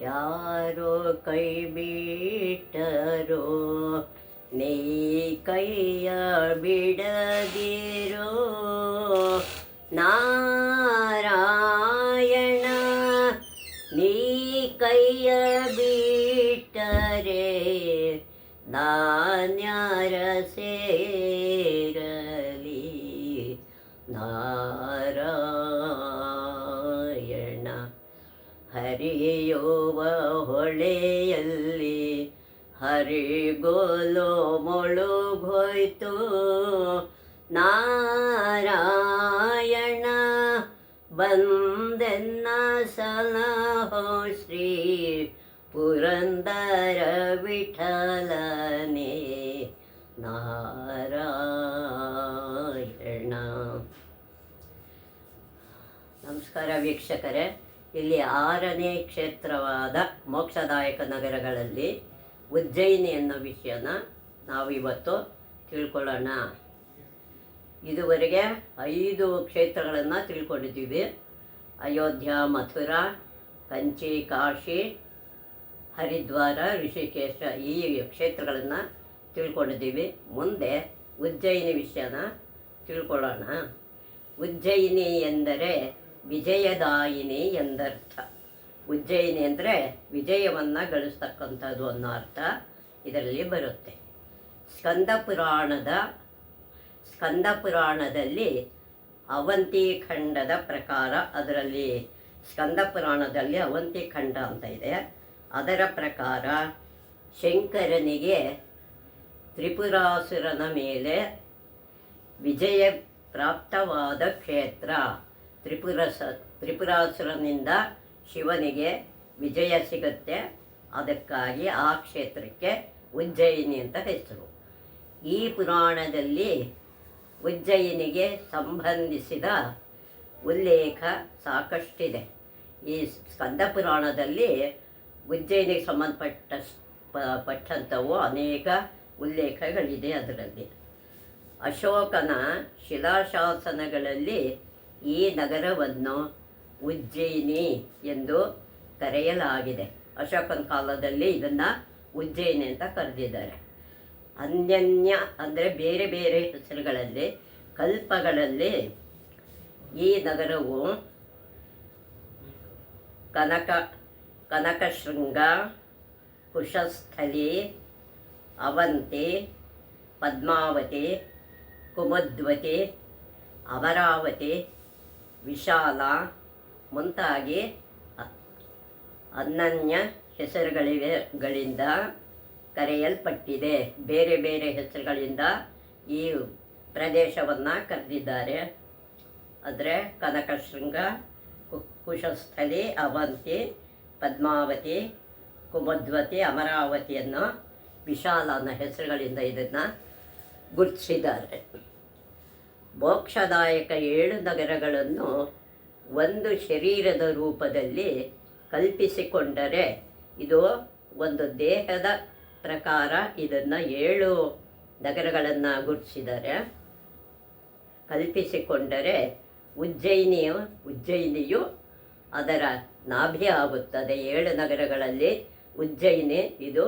ಯಾರೋ ಕೈ ಬಿಟ್ಟರೋ ನೀ ಕೈಯ ಬಿಡದಿರೋ ನಾರಾಯಣ. ನೀ ಕೈಯ ಬಿಟ್ಟರೆ ನಾನ್ಯಾರ ಸೇರಲಿ ನಾರಾಯಣ. ಹರಿಯುವ ಹೊಳೆಯಲ್ಲಿ ಹರಿಗೋಲು ಮುಳುಗೋಯ್ತು ನಾರಾಯಣ. ಬಂದೆನ್ನ ಸಲಹೋ ಶ್ರೀ ಪುರಂದರ ವಿಠಲನೇ ನಾರಾಯಣ. ನಮಸ್ಕಾರ ವೀಕ್ಷಕರೇ. ಇಲ್ಲಿ 6ನೇ ಕ್ಷೇತ್ರವಾದ ಮೋಕ್ಷದಾಯಕ ನಗರಗಳಲ್ಲಿ ಉಜ್ಜಯಿನಿ ಅನ್ನೋ ವಿಷಯನ ನಾವಿವತ್ತು ತಿಳ್ಕೊಳ್ಳೋಣ. ಇದುವರೆಗೆ 5 ಕ್ಷೇತ್ರಗಳನ್ನು ತಿಳ್ಕೊಂಡಿದ್ದೀವಿ. ಅಯೋಧ್ಯ, ಮಥುರಾ, ಕಂಚಿ, ಕಾಶಿ, ಹರಿದ್ವಾರ, ಋಷಿಕೇಶ ಈ ಕ್ಷೇತ್ರಗಳನ್ನು ತಿಳ್ಕೊಂಡಿದ್ದೀವಿ. ಮುಂದೆ ಉಜ್ಜಯಿನಿ ವಿಷಯನ ತಿಳ್ಕೊಳ್ಳೋಣ. ಉಜ್ಜಯಿನಿ ಎಂದರೆ ವಿಜಯದಾಯಿನಿ ಎಂದರ್ಥ. ಉಜ್ಜಯಿನಿ ಅಂದರೆ ವಿಜಯವನ್ನು ಗಳಿಸ್ತಕ್ಕಂಥದ್ದು ಅನ್ನೋ ಅರ್ಥ ಇದರಲ್ಲಿ ಬರುತ್ತೆ. ಸ್ಕಂದ ಪುರಾಣದಲ್ಲಿ ಅವಂತಿ ಖಂಡದ ಪ್ರಕಾರ, ಅದರಲ್ಲಿ ಸ್ಕಂದ ಪುರಾಣದಲ್ಲಿ ಅವಂತಿ ಖಂಡ ಅಂತ ಇದೆ. ಅದರ ಪ್ರಕಾರ ಶಂಕರನಿಗೆ ತ್ರಿಪುರಾಸುರನ ಮೇಲೆ ವಿಜಯ ಪ್ರಾಪ್ತವಾದ ಕ್ಷೇತ್ರ. ತ್ರಿಪುರಾಸುರನಿಂದ ಶಿವನಿಗೆ ವಿಜಯ ಸಿಗುತ್ತೆ. ಅದಕ್ಕಾಗಿ ಆ ಕ್ಷೇತ್ರಕ್ಕೆ ಉಜ್ಜಯಿನಿ ಅಂತ ಹೆಸರು. ಈ ಪುರಾಣದಲ್ಲಿ ಉಜ್ಜಯಿನಿಗೆ ಸಂಬಂಧಿಸಿದ ಉಲ್ಲೇಖ ಸಾಕಷ್ಟಿದೆ. ಈ ಸ್ಕಂದ ಪುರಾಣದಲ್ಲಿ ಉಜ್ಜಯಿನಿಗೆ ಪಟ್ಟಂಥವು ಅನೇಕ ಉಲ್ಲೇಖಗಳಿದೆ. ಅದರಲ್ಲಿ ಅಶೋಕನ ಶಿಲಾಶಾಸನಗಳಲ್ಲಿ ಈ ನಗರವನ್ನು ಉಜ್ಜಯಿನಿ ಎಂದು ಕರೆಯಲಾಗಿದೆ. ಅಶೋಕನ ಕಾಲದಲ್ಲಿ ಇದನ್ನು ಉಜ್ಜಯಿನಿ ಅಂತ ಕರೆದಿದ್ದಾರೆ. ಅನ್ಯನ್ಯ ಅಂದರೆ ಬೇರೆ ಬೇರೆ ಹೆಸರುಗಳಲ್ಲಿ, ಕಲ್ಪಗಳಲ್ಲಿ ಈ ನಗರವು ಕನಕಶೃಂಗ, ಕುಶಸ್ಥಲಿ, ಅವಂತಿ, ಪದ್ಮಾವತಿ, ಕುಮುದ್ವತಿ, ಅಮರಾವತಿ, ವಿಶಾಲ ಮುಂತಾಗಿ ಅನನ್ಯ ಹೆಸರುಗಳಿಂದ ಕರೆಯಲ್ಪಟ್ಟಿದೆ. ಬೇರೆ ಬೇರೆ ಹೆಸರುಗಳಿಂದ ಈ ಪ್ರದೇಶವನ್ನು ಕರೆದಿದ್ದಾರೆ. ಅಂದರೆ ಕನಕಶೃಂಗ, ಕುಶಸ್ಥಲಿ, ಅವಂತಿ, ಪದ್ಮಾವತಿ, ಕುಮುದ್ವತಿ, ಅಮರಾವತಿ ಅನ್ನೋ ವಿಶಾಲ ಅನ್ನೋ ಹೆಸರುಗಳಿಂದ ಇದನ್ನು ಗುರುತಿಸಿದ್ದಾರೆ. ಮೋಕ್ಷದಾಯಕ 7 ನಗರಗಳನ್ನು ಒಂದು ಶರೀರದ ರೂಪದಲ್ಲಿ ಕಲ್ಪಿಸಿಕೊಂಡರೆ, ಇದು ಒಂದು ದೇಹದ ಪ್ರಕಾರ ಇದನ್ನು 7 ನಗರಗಳನ್ನು ಗುರುತಿಸಿದ್ದಾರೆ. ಕಲ್ಪಿಸಿಕೊಂಡರೆ ಉಜ್ಜಯಿನಿಯು ಅದರ ನಾಭಿ ಆಗುತ್ತದೆ. 7 ನಗರಗಳಲ್ಲಿ ಉಜ್ಜಯಿನಿ ಇದು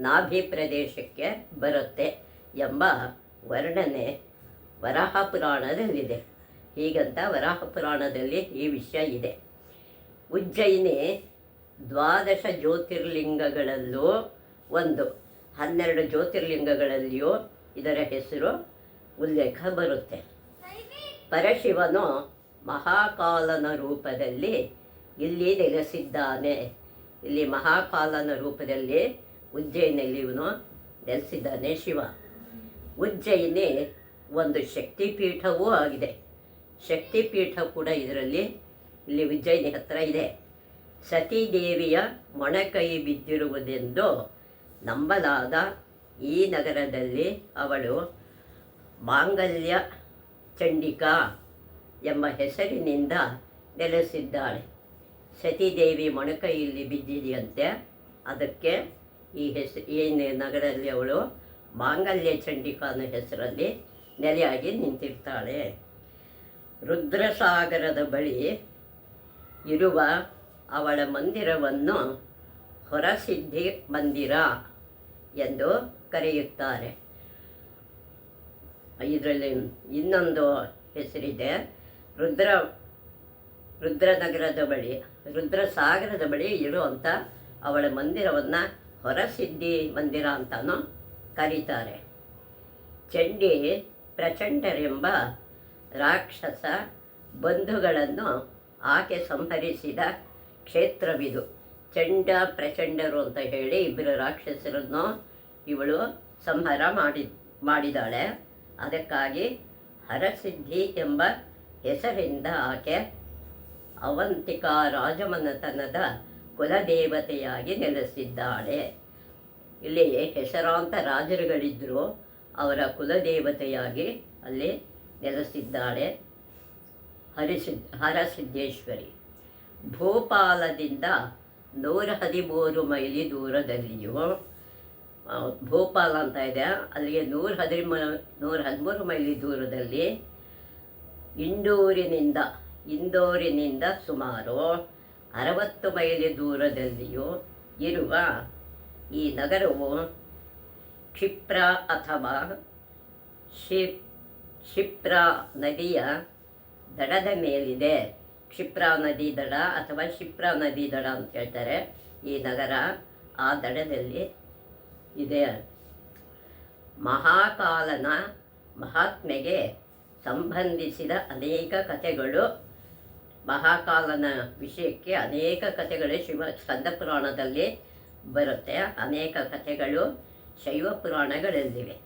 ನಾಭಿ ಪ್ರದೇಶಕ್ಕೆ ಬರುತ್ತೆ ಎಂಬ ವರ್ಣನೆ ವರಾಹ ಪುರಾಣದಲ್ಲಿದೆ. ಹೀಗಂತ ವರಾಹ ಪುರಾಣದಲ್ಲಿ ಈ ವಿಷಯ ಇದೆ. ಉಜ್ಜಯಿನಿ 12 ಜ್ಯೋತಿರ್ಲಿಂಗಗಳಲ್ಲೂ ಒಂದು. 12 ಜ್ಯೋತಿರ್ಲಿಂಗಗಳಲ್ಲಿಯೂ ಇದರ ಹೆಸರು ಉಲ್ಲೇಖ ಬರುತ್ತೆ. ಪರಶಿವನು ಮಹಾಕಾಲನ ರೂಪದಲ್ಲಿ ಇಲ್ಲಿ ನೆಲೆಸಿದ್ದಾನೆ. ಇಲ್ಲಿ ಮಹಾಕಾಲನ ರೂಪದಲ್ಲಿ ಉಜ್ಜಯಿನಿಯಲ್ಲಿ ಇವನು ನೆಲೆಸಿದ್ದಾನೆ ಶಿವ. ಉಜ್ಜಯಿನಿ ಒಂದು ಶಕ್ತಿಪೀಠವೂ ಆಗಿದೆ. ಶಕ್ತಿಪೀಠ ಕೂಡ ಇಲ್ಲಿ ಉಜ್ಜಯಿನಿ ಹತ್ತಿರ ಇದೆ. ಸತೀದೇವಿಯ ಮೊಣಕೈ ಬಿದ್ದಿರುವುದೆಂದು ನಂಬಲಾದ ಈ ನಗರದಲ್ಲಿ ಅವಳು ಮಾಂಗಲ್ಯ ಚಂಡಿಕಾ ಎಂಬ ಹೆಸರಿನಿಂದ ನೆಲೆಸಿದ್ದಾಳೆ. ಸತೀದೇವಿ ಮೊಣಕೈಯಲ್ಲಿ ಬಿದ್ದಿದೆಯಂತೆ. ಅದಕ್ಕೆ ಈ ನಗರದಲ್ಲಿ ಅವಳು ಮಾಂಗಲ್ಯ ಚಂಡಿಕಾ ಅನ್ನೋ ಹೆಸರಲ್ಲಿ ನೆಲೆಯಾಗಿ ನಿಂತಿರ್ತಾಳೆ. ರುದ್ರಸಾಗರದ ಬಳಿ ಇರುವ ಅವಳ ಮಂದಿರವನ್ನು ಹೊರಸಿದ್ಧಿ ಮಂದಿರ ಎಂದು ಕರೆಯುತ್ತಾರೆ. ಇದರಲ್ಲಿ ಇನ್ನೊಂದು ಹೆಸರಿದೆ. ರುದ್ರನಗರದ ಬಳಿ, ರುದ್ರಸಾಗರದ ಬಳಿ ಇರುವಂಥ ಅವಳ ಮಂದಿರವನ್ನು ಹೊರಸಿದ್ಧಿ ಮಂದಿರ ಅಂತಲೂ ಕರೀತಾರೆ. ಚಂಡಿ ಪ್ರಚಂಡರೆಂಬ ರಾಕ್ಷಸ ಬಂಧುಗಳನ್ನು ಆಕೆ ಸಂಹರಿಸಿದ ಕ್ಷೇತ್ರವಿದು. ಚಂಡ ಪ್ರಚಂಡರು ಅಂತ ಹೇಳಿ ಇಬ್ಬರು ರಾಕ್ಷಸರನ್ನು ಇವಳು ಸಂಹಾರ ಮಾಡಿದಾಳೆ. ಅದಕ್ಕಾಗಿ ಹರಸಿದ್ಧಿ ಎಂಬ ಹೆಸರಿಂದ ಆಕೆ ಅವಂತಿಕಾ ರಾಜಮನೆತನದ ಕುಲದೇವತೆಯಾಗಿ ನೆಲೆಸಿದ್ದಾಳೆ. ಇಲ್ಲಿ ಹೆಸರಾಂತ ರಾಜರುಗಳಿದ್ದರು, ಅವರ ಕುಲದೇವತೆಯಾಗಿ ಅಲ್ಲಿ ನೆಲೆಸಿದ್ದಾಳೆ ಹರಸಿದ್ದೇಶ್ವರಿ. ಭೋಪಾಲದಿಂದ 113 ಮೈಲಿ ದೂರದಲ್ಲಿಯೂ, ಭೋಪಾಲ ಅಂತ ಇದೆ, ಅಲ್ಲಿಗೆ 113 ಮೈಲಿ ದೂರದಲ್ಲಿ ಇಂದೋರಿನಿಂದ ಸುಮಾರು 60 ಮೈಲಿ ದೂರದಲ್ಲಿಯೂ ಇರುವ ಈ ನಗರವು ಕ್ಷಿಪ್ರ ಅಥವಾ ಕ್ಷಿಪ್ರಾ ನದಿಯ ದಡದ ಮೇಲಿದೆ. ಕ್ಷಿಪ್ರಾ ನದಿ ದಡ ಅಥವಾ ಕ್ಷಿಪ್ರಾ ನದಿ ದಡ ಅಂತ ಹೇಳ್ತಾರೆ. ಈ ನಗರ ಆ ದಡದಲ್ಲಿ ಇದೆ. ಮಹಾಕಾಲನ ಮಹಾತ್ಮೆಗೆ ಸಂಬಂಧಿಸಿದ ಅನೇಕ ಕಥೆಗಳು, ಮಹಾಕಾಲನ ವಿಷಯಕ್ಕೆ ಅನೇಕ ಕಥೆಗಳು ಸ್ಕಂದ ಪುರಾಣದಲ್ಲಿ ಬರುತ್ತೆ. ಅನೇಕ ಕಥೆಗಳು ಶೈವ ಪುರಾಣಗಳಲ್ಲಿವೆ.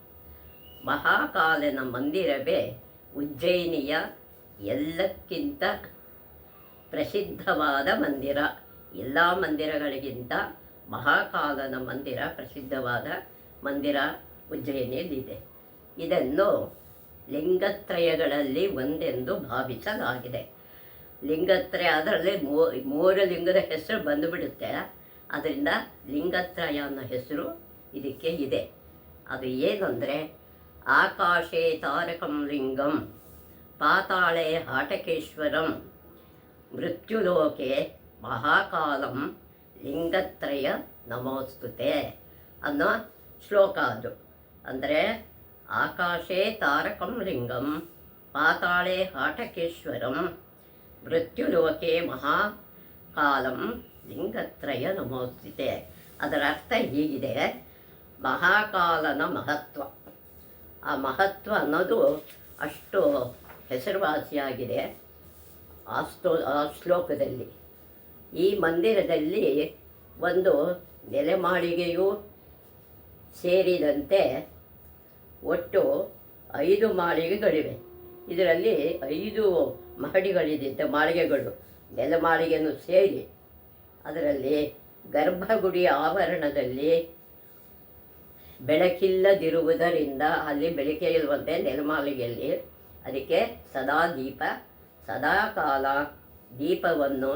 ಮಹಾಕಾಲನ ಮಂದಿರವೇ ಉಜ್ಜಯಿನಿಯ ಎಲ್ಲಕ್ಕಿಂತ ಪ್ರಸಿದ್ಧವಾದ ಮಂದಿರ. ಎಲ್ಲ ಮಂದಿರಗಳಿಗಿಂತ ಮಹಾಕಾಲನ ಮಂದಿರ ಪ್ರಸಿದ್ಧವಾದ ಮಂದಿರ ಉಜ್ಜಯಿನಿಯಲ್ಲಿದೆ. ಇದನ್ನು ಲಿಂಗತ್ರಯಗಳಲ್ಲಿ ಒಂದೆಂದು ಭಾವಿಸಲಾಗಿದೆ. ಲಿಂಗತ್ರಯ, ಅದರಲ್ಲಿ 3 ಲಿಂಗದ ಹೆಸರು ಬಂದುಬಿಡುತ್ತೆ. ಅದರಿಂದ ಲಿಂಗತ್ರಯ ಅನ್ನೋ ಹೆಸರು ಇದಕ್ಕೆ ಇದೆ. ಅದು ಏನಂದರೆ, ಆಕಾಶೇ ತಾರಕಂ ಲಿಂಗಂ, ಪಾತಾಳೆ ಹಾಟಕೇಶ್ವರಂ, ಮೃತ್ಯುಲೋಕೆ ಮಹಾಕಾಲಂ, ಲಿಂಗತ್ರಯ ನಮೋಸ್ತುತೆ ಅನ್ನೋ ಶ್ಲೋಕ ಅದು. ಅಂದರೆ ಆಕಾಶೇ ತಾರಕಂ ಲಿಂಗಂ, ಪಾತಾಳೆ ಹಾಟಕೇಶ್ವರಂ, ಮೃತ್ಯುಲೋಕೆ ಮಹಾಕಾಲಂ, ಲಿಂಗತ್ರಯ ನಮೋಸ್ತುತೆ. ಅದರ ಅರ್ಥ ಹೀಗಿದೆ: ಮಹಾಕಾಲನ ಮಹತ್ವ, ಆ ಮಹತ್ವ ಅನ್ನೋದು ಅಷ್ಟು ಹೆಸರುವಾಸಿಯಾಗಿದೆ ಆ ಶ್ಲೋಕದಲ್ಲಿ. ಈ ಮಂದಿರದಲ್ಲಿ ಒಂದು ನೆಲೆಮಾಳಿಗೆಯೂ ಸೇರಿದಂತೆ ಒಟ್ಟು 5 ಮಾಳಿಗೆಗಳಿವೆ. ಇದರಲ್ಲಿ 5 ಮಹಡಿಗಳಿದೆ, ಮಾಳಿಗೆಗಳು, ನೆಲಮಾಳಿಗೆಯನ್ನು ಸೇರಿ. ಅದರಲ್ಲಿ ಗರ್ಭಗುಡಿ ಆವರಣದಲ್ಲಿ ಬೆಳಕಿಲ್ಲದಿರುವುದರಿಂದ, ಅಲ್ಲಿ ಬೆಳಕೆ ಇರುವಂತೆ ನೆಲಮಾಳಿಗೆಯಲ್ಲಿ, ಅದಕ್ಕೆ ಸದಾಕಾಲ ದೀಪವನ್ನು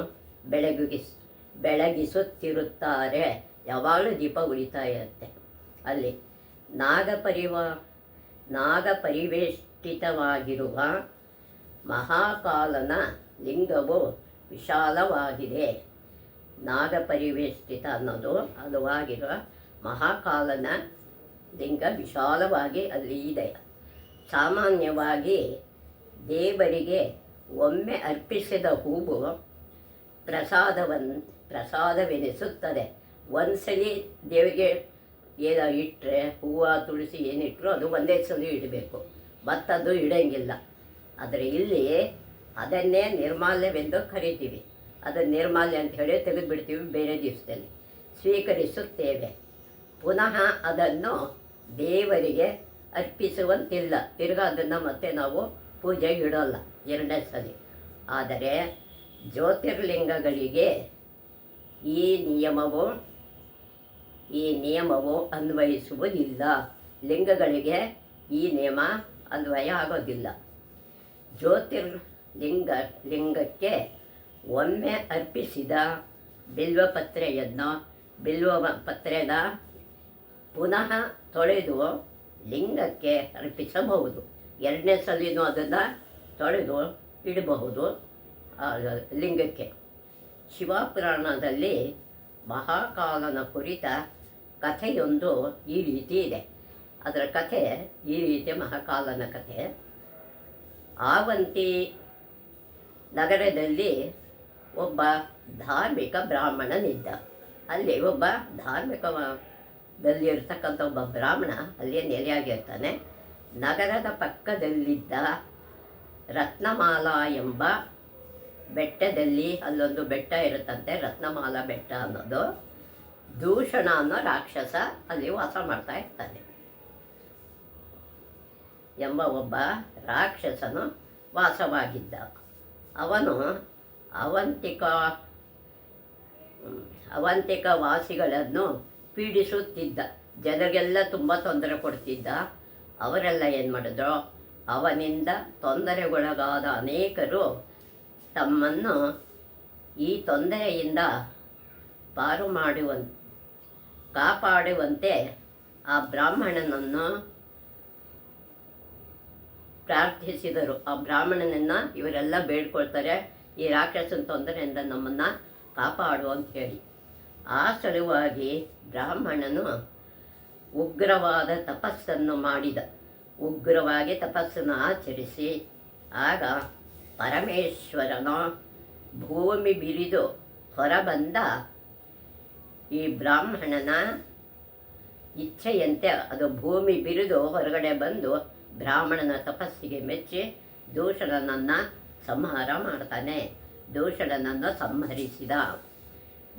ಬೆಳಗಿಸುತ್ತಿರುತ್ತಾರೆ. ಯಾವಾಗಲೂ ದೀಪ ಉಳಿತಾ ಇರುತ್ತೆ. ಅಲ್ಲಿ ನಾಗಪರಿವೇಷ್ಟಿತವಾಗಿರುವ ಮಹಾಕಾಲನ ಲಿಂಗವು ವಿಶಾಲವಾಗಿದೆ. ನಾಗಪರಿವೇಷ್ಟಿತ ಅನ್ನೋದು ಅದುವಾಗಿರುವ ಮಹಾಕಾಲನ ಲಿಂಗ ವಿಶಾಲವಾಗಿ ಅಲ್ಲಿ ಇದೆ. ಸಾಮಾನ್ಯವಾಗಿ ದೇವರಿಗೆ ಒಮ್ಮೆ ಅರ್ಪಿಸಿದ ಹೂವು ಪ್ರಸಾದವೆನಿಸುತ್ತದೆ. ಒಂದ್ಸಲಿ ದೇವರಿಗೆ ಇಟ್ಟರೆ, ಹೂವು ತುಳಸಿ ಏನಿಟ್ಟರು ಅದು ಒಂದೇ ಸಲ ಇಡಬೇಕು, ಮತ್ತದು ಇಡೋಂಗಿಲ್ಲ. ಆದರೆ ಇಲ್ಲಿ ಅದನ್ನೇ ನಿರ್ಮಾಲ್ಯವೆಂದು ಕರಿತೀವಿ. ಅದನ್ನು ನಿರ್ಮಾಲ್ಯ ಅಂತ ಹೇಳಿ ತೆಗೆದುಬಿಡ್ತೀವಿ, ಬೇರೆ ದಿವಸದಲ್ಲಿ ಸ್ವೀಕರಿಸುತ್ತೇವೆ. ಪುನಃ ಅದನ್ನು ದೇವರಿಗೆ ಅರ್ಪಿಸುವಂತಿಲ್ಲ. ತಿರ್ಗಾ ಅದನ್ನು ಮತ್ತೆ ನಾವು ಪೂಜೆಗೆ ಇಡೋಲ್ಲ 2ನೇ ಸಲ. ಆದರೆ ಜ್ಯೋತಿರ್ಲಿಂಗಗಳಿಗೆ ಈ ನಿಯಮವು ಅನ್ವಯಿಸುವುದಿಲ್ಲ. ಲಿಂಗಗಳಿಗೆ ಈ ನಿಯಮ ಅನ್ವಯ ಆಗೋದಿಲ್ಲ. ಲಿಂಗಕ್ಕೆ ಒಮ್ಮೆ ಅರ್ಪಿಸಿದ ಬಿಲ್ವಪತ್ರೆನ ಪುನಃ ತೊಳೆದು ಲಿಂಗಕ್ಕೆ ಅರ್ಪಿಸಬಹುದು. 2ನೇ ಸಲಿನೂ ಅದನ್ನು ತೊಳೆದು ಇಡಬಹುದು ಲಿಂಗಕ್ಕೆ. ಶಿವಪುರಾಣದಲ್ಲಿ ಮಹಾಕಾಲನ ಕುರಿತ ಕಥೆಯೊಂದು ಈ ರೀತಿ ಇದೆ. ಅದರ ಕಥೆ ಈ ರೀತಿ, ಮಹಾಕಾಲನ ಕಥೆ. ಆವಂತಿ ನಗರದಲ್ಲಿ ಒಬ್ಬ ಧಾರ್ಮಿಕ ಬ್ರಾಹ್ಮಣನಿದ್ದ. ಅಲ್ಲಿ ಒಬ್ಬ ಧಾರ್ಮಿಕದಲ್ಲಿರ್ತಕ್ಕಂಥ ಒಬ್ಬ ಬ್ರಾಹ್ಮಣ ಅಲ್ಲಿಯೇ ನೆಲೆಯಾಗಿರ್ತಾನೆ. ನಗರದ ಪಕ್ಕದಲ್ಲಿದ್ದ ರತ್ನಮಾಲಾ ಎಂಬ ಬೆಟ್ಟದಲ್ಲಿ, ಅಲ್ಲೊಂದು ಬೆಟ್ಟ ಇರುತ್ತಂತೆ, ರತ್ನಮಾಲಾ ಬೆಟ್ಟ ಅನ್ನೋದು. ದೂಷಣ ಅನ್ನೋ ರಾಕ್ಷಸ ಅಲ್ಲಿ ವಾಸ ಮಾಡ್ತಾ ಇರ್ತಾನೆ. ಎಂಬ ಒಬ್ಬ ರಾಕ್ಷಸನು ವಾಸವಾಗಿದ್ದ. ಅವನು ಅವಂತಿಕ ವಾಸಿಗಳನ್ನು ಪೀಡಿಸುತ್ತಿದ್ದ. ಜನರಿಗೆಲ್ಲ ತುಂಬ ತೊಂದರೆ ಕೊಡ್ತಿದ್ದ. ಅವರೆಲ್ಲ ಏನು ಮಾಡಿದ್ರು, ಅವನಿಂದ ತೊಂದರೆಗೊಳಗಾದ ಅನೇಕರು ತಮ್ಮನ್ನು ಈ ತೊಂದರೆಯಿಂದ ಕಾಪಾಡುವಂತೆ ಆ ಬ್ರಾಹ್ಮಣನನ್ನು ಪ್ರಾರ್ಥಿಸಿದರು. ಆ ಬ್ರಾಹ್ಮಣನನ್ನು ಇವರೆಲ್ಲ ಬೇಡ್ಕೊಳ್ತಾರೆ, ಈ ರಾಕ್ಷಸನ ತೊಂದರೆಯಿಂದ ನಮ್ಮನ್ನು ಕಾಪಾಡು ಅಂತ ಹೇಳಿ. ಆ ಸಲುವಾಗಿ ಬ್ರಾಹ್ಮಣನು ಉಗ್ರವಾದ ತಪಸ್ಸನ್ನು ಮಾಡಿದ. ಉಗ್ರವಾಗಿ ತಪಸ್ಸನ್ನು ಆಚರಿಸಿ ಆಗ ಪರಮೇಶ್ವರನ ಭೂಮಿ ಬಿರಿದು ಹೊರಬಂದ. ಈ ಬ್ರಾಹ್ಮಣನ ಇಚ್ಛೆಯಂತೆ ಅದು ಭೂಮಿ ಬಿರಿದು ಹೊರಗಡೆ ಬಂದು ಬ್ರಾಹ್ಮಣನ ತಪಸ್ಸಿಗೆ ಮೆಚ್ಚಿ ದೂಷಣನನ್ನು ಸಂಹಾರ ಮಾಡ್ತಾನೆ. ದೂಷಣನನ್ನು ಸಂಹರಿಸಿದ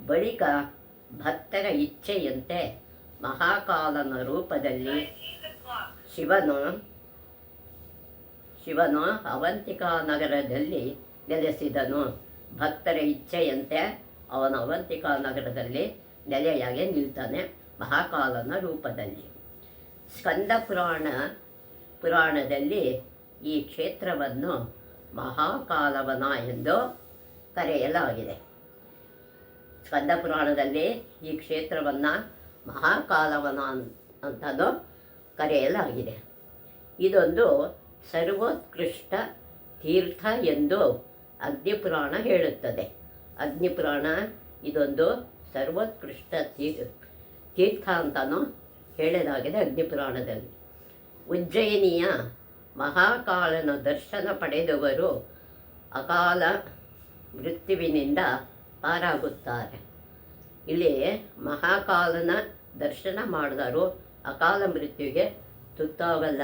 ಬಳಿಕ ಭಕ್ತರ ಇಚ್ಛೆಯಂತೆ ಮಹಾಕಾಲನ ರೂಪದಲ್ಲಿ ಶಿವನು ಅವಂತಿಕಾ ನಗರದಲ್ಲಿ ನೆಲೆಸಿದನು. ಭಕ್ತರ ಇಚ್ಛೆಯಂತೆ ಅವನು ಅವಂತಿಕಾ ನಗರದಲ್ಲಿ ನೆಲೆಯಾಗಿ ನಿಲ್ತಾನೆ ಮಹಾಕಾಲನ ರೂಪದಲ್ಲಿ. ಸ್ಕಂದ ಪುರಾಣದಲ್ಲಿ ಈ ಕ್ಷೇತ್ರವನ್ನು ಮಹಾಕಾಲವನ ಎಂದು ಕರೆಯಲಾಗಿದೆ. ಸ್ಕಂದ ಪುರಾಣದಲ್ಲಿ ಈ ಕ್ಷೇತ್ರವನ್ನು ಮಹಾಕಾಲವನ ಅಂತಲೂ ಕರೆಯಲಾಗಿದೆ. ಇದೊಂದು ಸರ್ವೋತ್ಕೃಷ್ಟ ತೀರ್ಥ ಎಂದು ಅಗ್ನಿಪುರಾಣ ಹೇಳುತ್ತದೆ. ಅಗ್ನಿಪುರಾಣ ಇದೊಂದು ಸರ್ವೋತ್ಕೃಷ್ಟ ತೀರ್ಥ ಅಂತಲೂ ಹೇಳಲಾಗಿದೆ ಅಗ್ನಿಪುರಾಣದಲ್ಲಿ. ಉಜ್ಜಯಿನಿಯ ಮಹಾಕಾಲನ ದರ್ಶನ ಪಡೆದವರು ಅಕಾಲ ಮೃತ್ಯುವಿನಿಂದ ಪಾರಾಗುತ್ತಾರೆ. ಇಲ್ಲಿ ಮಹಾಕಾಲನ ದರ್ಶನ ಮಾಡಿದವರು ಅಕಾಲ ಮೃತ್ಯುವಿಗೆ ತುತ್ತಾಗಲ್ಲ,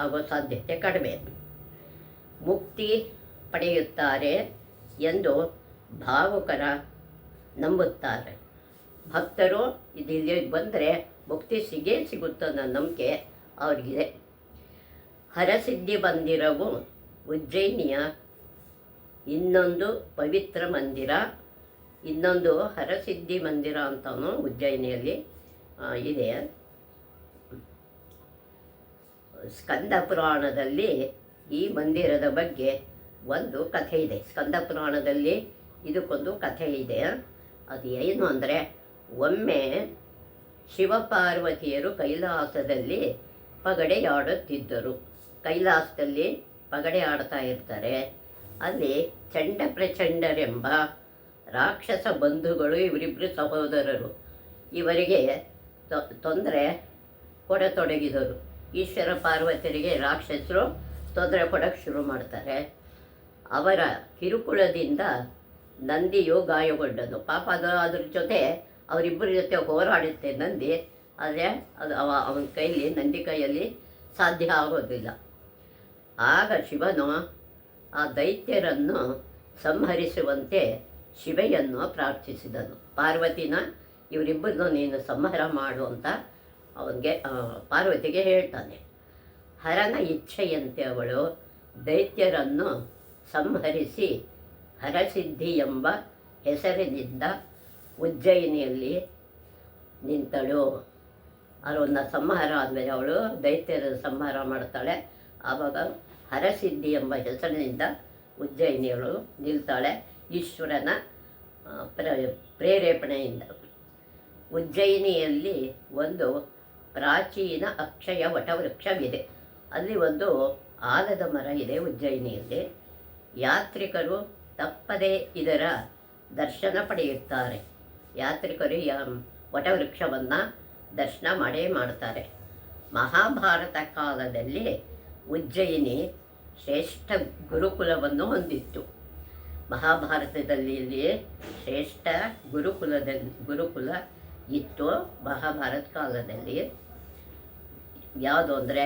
ಆಗೋ ಸಾಧ್ಯತೆ ಕಡಿಮೆ. ಮುಕ್ತಿ ಪಡೆಯುತ್ತಾರೆ ಎಂದು ಭಾವುಕರ ನಂಬುತ್ತಾರೆ. ಭಕ್ತರು ಇಲ್ಲಿ ಬಂದರೆ ಮುಕ್ತಿ ಸಿಗುತ್ತನ್ನೋ ನಂಬಿಕೆ ಅವರಿಗಿದೆ. ಹರಸಿದ್ಧಿ ಮಂದಿರವು ಉಜ್ಜಯಿನಿಯ ಇನ್ನೊಂದು ಪವಿತ್ರ ಮಂದಿರ. ಇನ್ನೊಂದು ಹರಸಿದ್ಧಿ ಮಂದಿರ ಅಂತಲೂ ಉಜ್ಜಯಿನಿಯಲ್ಲಿ ಇದೆ. ಸ್ಕಂದ ಪುರಾಣದಲ್ಲಿ ಈ ಮಂದಿರದ ಬಗ್ಗೆ ಒಂದು ಕಥೆ ಇದೆ. ಸ್ಕಂದ ಪುರಾಣದಲ್ಲಿ ಇದಕ್ಕೊಂದು ಕಥೆ ಇದೆ. ಅದು ಏನು ಅಂದರೆ, ಒಮ್ಮೆ ಶಿವಪಾರ್ವತಿಯರು ಕೈಲಾಸದಲ್ಲಿ ಪಗಡೆಯಾಡುತ್ತಿದ್ದರು. ಕೈಲಾಸದಲ್ಲಿ ಪಗಡೆ ಆಡ್ತಾ ಇರ್ತಾರೆ. ಅಲ್ಲಿ ಚಂಡ ಪ್ರಚಂಡರೆಂಬ ರಾಕ್ಷಸ ಬಂಧುಗಳು, ಇವರಿಬ್ಬರು ಸಹೋದರರು, ಇವರಿಗೆ ತೊಂದರೆ ಕೊಡತೊಡಗಿದರು. ಈಶ್ವರ ಪಾರ್ವತಿಯರಿಗೆ ರಾಕ್ಷಸರು ತೊಂದರೆ ಕೊಡೋಕ್ಕೆ ಶುರು ಮಾಡ್ತಾರೆ. ಅವರ ಕಿರುಕುಳದಿಂದ ನಂದಿಯು ಗಾಯಗೊಂಡನು. ಪಾಪ ಅದ್ರ ಜೊತೆ ಅವರಿಬ್ಬರ ಜೊತೆ ಹೋರಾಡುತ್ತೆ ನಂದಿ. ಆದರೆ ಅದು ಅವನ ಕೈಲಿ, ನಂದಿ ಕೈಯಲ್ಲಿ ಸಾಧ್ಯ ಆಗೋದಿಲ್ಲ. ಆಗ ಶಿವನು ಆ ದೈತ್ಯರನ್ನು ಸಂಹರಿಸುವಂತೆ ಶಿವೆಯನ್ನು ಪ್ರಾರ್ಥಿಸಿದನು. ಪಾರ್ವತಿನ ಇವರಿಬ್ಬರನ್ನು ನೀನು ಸಂಹಾರ ಮಾಡು ಅಂತ ಅವನಿಗೆ ಪಾರ್ವತಿಗೆ ಹೇಳ್ತಾನೆ. ಹರನ ಇಚ್ಛೆಯಂತೆ ಅವಳು ದೈತ್ಯರನ್ನು ಸಂಹರಿಸಿ ಹರಸಿದ್ಧಿ ಎಂಬ ಹೆಸರಿನಿಂದ ಉಜ್ಜಯಿನಿಯಲ್ಲಿ ನಿಂತಳು. ಅವರನ್ನು ಸಂಹಾರ ಆದಮೇಲೆ ಅವಳು ದೈತ್ಯರ ಸಂಹಾರ ಮಾಡ್ತಾಳೆ. ಆವಾಗ ಹರಸಿದ್ಧಿ ಎಂಬ ಹೆಸರಿನಿಂದ ಉಜ್ಜಯಿನಿಯಳು ನಿಲ್ತಾಳೆ, ಈಶ್ವರನ ಪ್ರೇರೇಪಣೆಯಿಂದ. ಉಜ್ಜಯಿನಿಯಲ್ಲಿ ಒಂದು ಪ್ರಾಚೀನ ಅಕ್ಷಯ ವಟವೃಕ್ಷವಿದೆ. ಅಲ್ಲಿ ಒಂದು ಆಲದ ಮರ ಇದೆ ಉಜ್ಜಯಿನಿಯಲ್ಲಿ. ಯಾತ್ರಿಕರು ತಪ್ಪದೇ ಇದರ ದರ್ಶನ ಪಡೆಯುತ್ತಾರೆ. ಯಾತ್ರಿಕರು ವಟವೃಕ್ಷವನ್ನು ದರ್ಶನ ಮಾಡೇ ಮಾಡ್ತಾರೆ. ಮಹಾಭಾರತ ಕಾಲದಲ್ಲಿ ಉಜ್ಜಯಿನಿ ಶ್ರೇಷ್ಠ ಗುರುಕುಲವನ್ನು ಹೊಂದಿತ್ತು. ಮಹಾಭಾರತದಲ್ಲಿ ಶ್ರೇಷ್ಠ ಗುರುಕುಲ ಇತ್ತು ಮಹಾಭಾರತ ಕಾಲದಲ್ಲಿ. ಯಾವುದು ಅಂದರೆ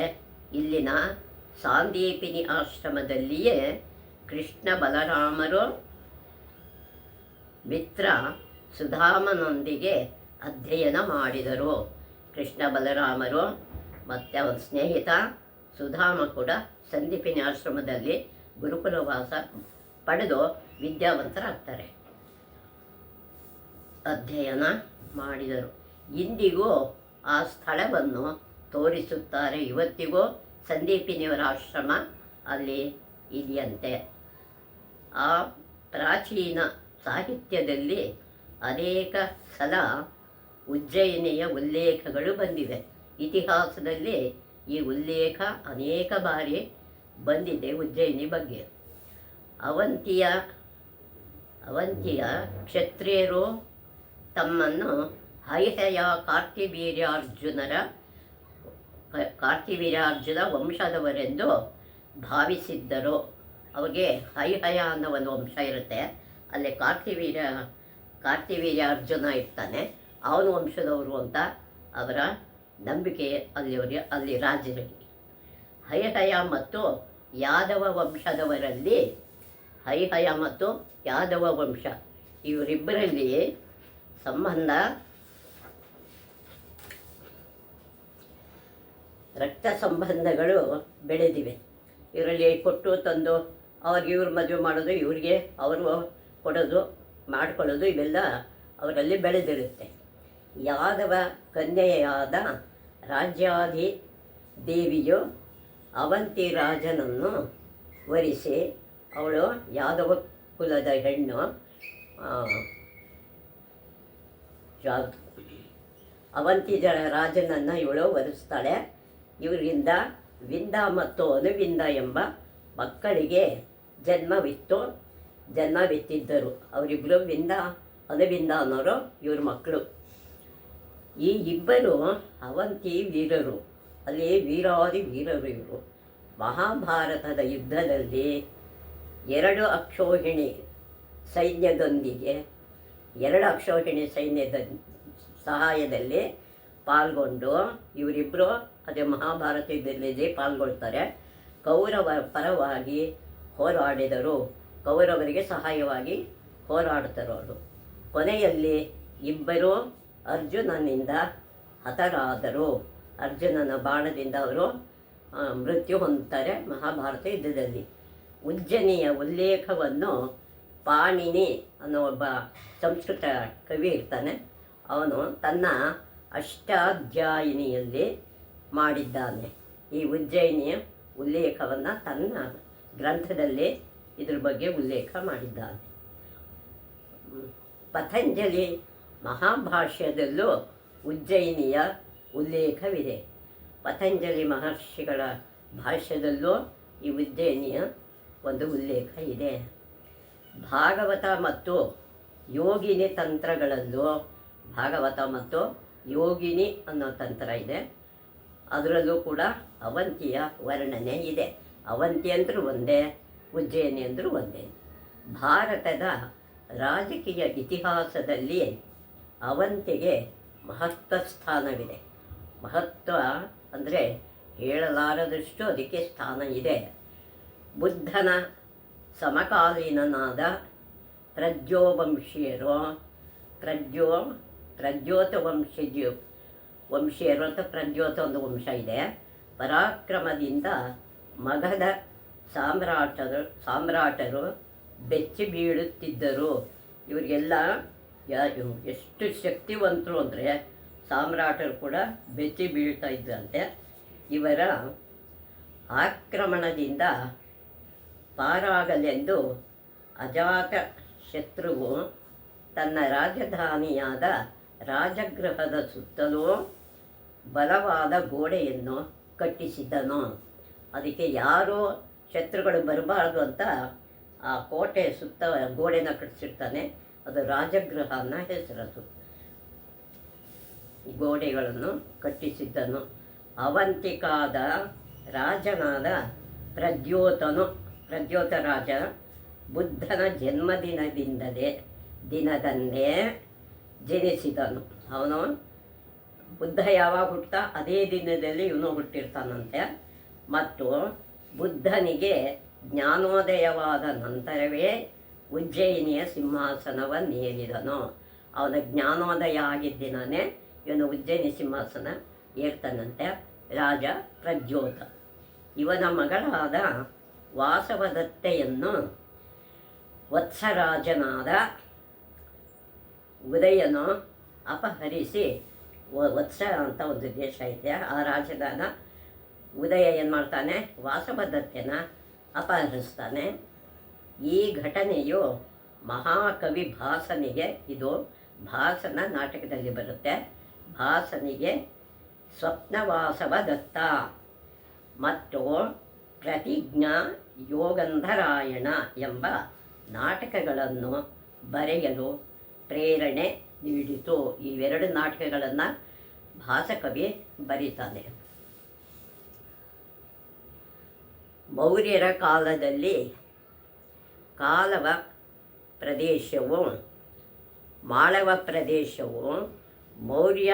ಇಲ್ಲಿನ ಸಾಂದೀಪಿನಿ ಆಶ್ರಮದಲ್ಲಿಯೇ ಕೃಷ್ಣ ಬಲರಾಮರು ಮಿತ್ರ ಸುಧಾಮನೊಂದಿಗೆ ಅಧ್ಯಯನ ಮಾಡಿದರು. ಕೃಷ್ಣ ಬಲರಾಮರು ಮತ್ತು ಅವನ ಸ್ನೇಹಿತ ಸುಧಾಮ ಕೂಡ ಸಂದೀಪಿನಿ ಆಶ್ರಮದಲ್ಲಿ ಗುರುಕುಲವಾಸ ಪಡೆದು ವಿದ್ಯಾವಂತರಾಗ್ತಾರೆ. ಅಧ್ಯಯನ ಮಾಡಿದರು. ಇಂದಿಗೂ ಆ ಸ್ಥಳವನ್ನು ತೋರಿಸುತ್ತಾರೆ. ಇವತ್ತಿಗೂ ಸಂದೀಪಿನಿಯವರ ಆಶ್ರಮ ಅಲ್ಲಿ ಇದೆಯಂತೆ. ಆ ಪ್ರಾಚೀನ ಸಾಹಿತ್ಯದಲ್ಲಿ ಅನೇಕ ಸಲ ಉಜ್ಜಯಿನಿಯ ಉಲ್ಲೇಖಗಳು ಬಂದಿವೆ. ಇತಿಹಾಸದಲ್ಲಿ ಈ ಉಲ್ಲೇಖ ಅನೇಕ ಬಾರಿ ಬಂದಿದೆ ಉಜ್ಜಯಿನಿ ಬಗ್ಗೆ. ಅವಂತಿಯ ಕ್ಷತ್ರಿಯರು ತಮ್ಮನ್ನು ಹೈಹಯ ಕಾರ್ತಿವೀರ್ಯಾರ್ಜುನ ವಂಶದವರೆಂದು ಭಾವಿಸಿದ್ದರು. ಅವ್ರಿಗೆ ಹೈಹಯ ಅನ್ನೋ ಒಂದು ವಂಶ ಇರುತ್ತೆ. ಅಲ್ಲಿ ಕಾರ್ತಿವೀರ್ಯಾರ್ಜುನ ಇರ್ತಾನೆ, ಅವನ ವಂಶದವರು ಅಂತ ಅವರ ನಂಬಿಕೆ ಅಲ್ಲಿ ರಾಜರಿಗೆ. ಹೈಹಯ ಮತ್ತು ಯಾದವ ವಂಶದವರಲ್ಲಿ ಯಾದವ ವಂಶ ಇವರಿಬ್ಬರಲ್ಲಿ ಸಂಬಂಧ ರಕ್ತ ಸಂಬಂಧಗಳು ಬೆಳೆದಿವೆ. ಇವರಲ್ಲಿ ಕೊಟ್ಟು ತಂದು ಅವ್ರಿಗೆ ಇವ್ರು ಮದುವೆ ಮಾಡೋದು, ಇವ್ರಿಗೆ ಅವರು ಕೊಡೋದು ಮಾಡಿಕೊಳ್ಳೋದು ಇವೆಲ್ಲ ಅವರಲ್ಲಿ ಬೆಳೆದಿರುತ್ತೆ. ಯಾದವ ಕನ್ಯೆಯಾದ ರಾಜ್ಯಾಧಿ ದೇವಿಯು ಅವಂತಿ ರಾಜನನ್ನು ವರಿಸಿ, ಅವಳು ಯಾದವ ಕುಲದ ಹೆಣ್ಣು, ಅವಂತಿ ರಾಜನನ್ನು ಇವಳು ವರಿಸ್ತಾಳೆ. ಇವರಿಂದ ವಿಂದ ಮತ್ತು ಅನುವಿಂದ ಎಂಬ ಮಕ್ಕಳಿಗೆ ಜನ್ಮವಿತ್ತಿದ್ದರು. ಅವರಿಬ್ಬರು ಅನುವಿಂದ ಅನ್ನೋರು ಇವ್ರ ಮಕ್ಕಳು. ಈ ಇಬ್ಬರು ಅವಂತಿ ವೀರರು, ಅಲ್ಲಿ ವೀರಾದಿ ವೀರರು ಇವರು. ಮಹಾಭಾರತದ ಯುದ್ಧದಲ್ಲಿ 2 ಅಕ್ಷೋಹಿಣಿ ಸೈನ್ಯದೊಂದಿಗೆ 2 ಅಕ್ಷೋಹಿಣಿ ಸೈನ್ಯದ ಸಹಾಯದಲ್ಲಿ ಪಾಲ್ಗೊಂಡು ಇವರಿಬ್ಬರು ಅದೇ ಮಹಾಭಾರತ ಯುದ್ಧದಲ್ಲಿ ಪಾಲ್ಗೊಳ್ತಾರೆ. ಕೌರವ ಪರವಾಗಿ ಹೋರಾಡಿದರು, ಕೌರವರಿಗೆ ಸಹಾಯವಾಗಿ ಹೋರಾಡ್ತಾರೆ ಅವರು. ಕೊನೆಯಲ್ಲಿ ಇಬ್ಬರು ಅರ್ಜುನನಿಂದ ಹತರಾದರು. ಅರ್ಜುನನ ಬಾಣದಿಂದ ಅವರು ಮೃತ್ಯು ಹೊಂದುತ್ತಾರೆ ಮಹಾಭಾರತ ಯುದ್ಧದಲ್ಲಿ. ಉಜ್ಜಯಿನಿಯ ಉಲ್ಲೇಖವನ್ನು ಪಾಣಿನಿ ಅನ್ನೋ ಒಬ್ಬ ಸಂಸ್ಕೃತ ಕವಿ ಇರ್ತಾನೆ, ಅವನು ತನ್ನ ಅಷ್ಟಾಧ್ಯಾಯಿನಿಯಲ್ಲಿ ಮಾಡಿದ್ದಾನೆ. ಈ ಉಜ್ಜಯಿನಿಯ ಉಲ್ಲೇಖವನ್ನು ತನ್ನ ಗ್ರಂಥದಲ್ಲಿ ಇದ್ರ ಬಗ್ಗೆ ಉಲ್ಲೇಖ ಮಾಡಿದ್ದಾನೆ. ಪತಂಜಲಿ ಮಹಾಭಾಷ್ಯದಲ್ಲೂ ಉಜ್ಜಯಿನಿಯ ಉಲ್ಲೇಖವಿದೆ. ಪತಂಜಲಿ ಮಹರ್ಷಿಗಳ ಭಾಷ್ಯದಲ್ಲೂ ಈ ಉಜ್ಜಯಿನಿಯ ಒಂದು ಉಲ್ಲೇಖ ಇದೆ. ಭಾಗವತ ಮತ್ತು ಯೋಗಿನಿ ತಂತ್ರಗಳಲ್ಲೂ ಭಾಗವತ ಮತ್ತು ಯೋಗಿನಿ ಅನ್ನೋ ತಂತ್ರ ಇದೆ. ಅದರಲ್ಲೂ ಕೂಡ ಅವಂತಿಯ ವರ್ಣನೆ ಇದೆ. ಅವಂತಿ ಅಂದರೂ ಒಂದೇ, ಉಜ್ಜಯಿನಿ ಅಂದರೂ ಒಂದೇ. ಭಾರತದ ರಾಜಕೀಯ ಇತಿಹಾಸದಲ್ಲಿ ಅವಂತಿಗೆ ಮಹತ್ವ ಸ್ಥಾನವಿದೆ. ಮಹತ್ವ ಅಂದರೆ ಹೇಳಲಾರದಷ್ಟು ಅದಕ್ಕೆ ಸ್ಥಾನ ಇದೆ. ಬುದ್ಧನ ಸಮಕಾಲೀನನಾದ ಪ್ರಜ್ಯೋತ ವಂಶೀಯರು ಅಂತ ಪ್ರಜ್ಯೋತ ಒಂದು ವಂಶ ಇದೆ. ಪರಾಕ್ರಮದಿಂದ ಮಗಧ ಸಾಮ್ರಾಟರು ಬೆಚ್ಚಿ ಬೀಳುತ್ತಿದ್ದರು. ಇವರಿಗೆಲ್ಲ ಎಷ್ಟು ಶಕ್ತಿವಂತರು ಅಂದರೆ ಸಾಮ್ರಾಟರು ಕೂಡ ಬೆಚ್ಚಿ ಬೀಳ್ತಾ ಇದ್ದಂತೆ. ಇವರ ಆಕ್ರಮಣದಿಂದ ಪಾರಾಗಲೆಂದು ಅಜಾತ ಶತ್ರುವು ತನ್ನ ರಾಜಧಾನಿಯಾದ ರಾಜಗೃಹದ ಸುತ್ತಲೂ ಬಲವಾದ ಗೋಡೆಯನ್ನು ಕಟ್ಟಿಸಿದ್ದನು. ಅದಕ್ಕೆ ಯಾರೂ ಶತ್ರುಗಳು ಬರಬಾರ್ದು ಅಂತ ಆ ಕೋಟೆ ಸುತ್ತ ಗೋಡೆನ ಕಟ್ಟಿಸಿರ್ತಾನೆ. ಅದು ರಾಜಗೃಹ ಅನ್ನೋ ಹೆಸರದು. ಗೋಡೆಗಳನ್ನು ಕಟ್ಟಿಸಿದ್ದನು. ಅವಂತಿಕಾದ ರಾಜನಾದ ಪ್ರದ್ಯೋತ ರಾಜ ಬುದ್ಧನ ದಿನದಂದೇ ಜನಿಸಿದನು. ಅವನು ಬುದ್ಧ ಯಾವಾಗ ಹುಟ್ಟುತ್ತಾ ಅದೇ ದಿನದಲ್ಲಿ ಇವನು ಹುಟ್ಟಿರ್ತಾನಂತೆ. ಮತ್ತು ಬುದ್ಧನಿಗೆ ಜ್ಞಾನೋದಯವಾದ ನಂತರವೇ ಉಜ್ಜಯಿನಿಯ ಸಿಂಹಾಸನವನ್ನೇರಿದನು. ಅವನ ಜ್ಞಾನೋದಯ ಆಗಿದ್ದ ದಿನವೇ ಇವನು ಉಜ್ಜಯಿನಿ ಸಿಂಹಾಸನ ಏರ್ತಾನಂತೆ. ರಾಜ ಪ್ರದ್ಯೋತ ಇವನ ಮಗಳಾದ ವಾಸವದತ್ತೆಯನ್ನು ವತ್ಸರಾಜನಾದ ಉದಯನು ಅಪಹರಿಸಿ, ವತ್ಸ ಅಂತ ಒಂದು ದೇಶ ಐತೆ, ಆ ರಾಜನಾದ ಉದಯ ಏನು ಮಾಡ್ತಾನೆ, ವಾಸವದತ್ತೆನ ಅಪಹರಿಸ್ತಾನೆ. ಈ ಘಟನೆಯು ಮಹಾಕವಿ ಭಾಸನಿಗೆ, ಇದು ಭಾಸನ ನಾಟಕದಲ್ಲಿ ಬರುತ್ತೆ, ಭಾಸನಿಗೆ ಸ್ವಪ್ನವಾಸವದತ್ತ ಮತ್ತು ಪ್ರತಿಜ್ಞಾ ಯೋಗಂಧರಾಯಣ ಎಂಬ ನಾಟಕಗಳನ್ನು ಬರೆಯಲು ಪ್ರೇರಣೆ ನೀಡಿತು. ಇವೆರಡು ನಾಟಕಗಳನ್ನು ಭಾಸಕವಿ ಬರೀತಾನೆ. ಮೌರ್ಯರ ಕಾಲದಲ್ಲಿ ಮಾಳವ ಪ್ರದೇಶವು ಮೌರ್ಯ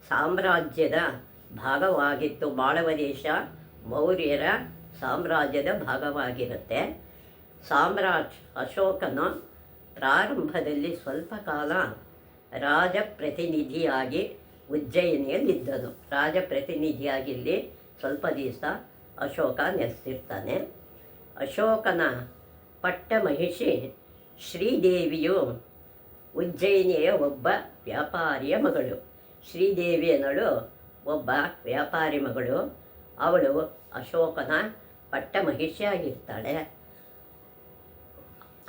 ಸಾಮ್ರಾಜ್ಯದ ಭಾಗವಾಗಿತ್ತು. ಮಾಳವ ದೇಶ ಮೌರ್ಯರ ಸಾಮ್ರಾಜ್ಯದ ಭಾಗವಾಗಿರುತ್ತೆ. ಸಾಮ್ರಾಟ್ ಅಶೋಕನು ಪ್ರಾರಂಭದಲ್ಲಿ ಸ್ವಲ್ಪ ಕಾಲ ರಾಜಪ್ರತಿನಿಧಿಯಾಗಿ ಉಜ್ಜಯಿನಿಯಲ್ಲಿದ್ದನು. ರಾಜಪ್ರತಿನಿಧಿಯಾಗಿ ಇಲ್ಲಿ ಸ್ವಲ್ಪ ದಿವಸ ಅಶೋಕ ನೆಲೆಸಿರ್ತಾನೆ. ಅಶೋಕನ ಪಟ್ಟಮಹಿಷಿ ಶ್ರೀದೇವಿಯು ಉಜ್ಜಯಿನಿಯ ಒಬ್ಬ ವ್ಯಾಪಾರಿಯ ಮಗಳು. ಶ್ರೀದೇವಿ ಅನ್ನೋಳು ಒಬ್ಬ ವ್ಯಾಪಾರಿ ಮಗಳು. ಅವಳು ಅಶೋಕನ ಪಟ್ಟಮಹಿಷಿಯಾಗಿರ್ತಾಳೆ.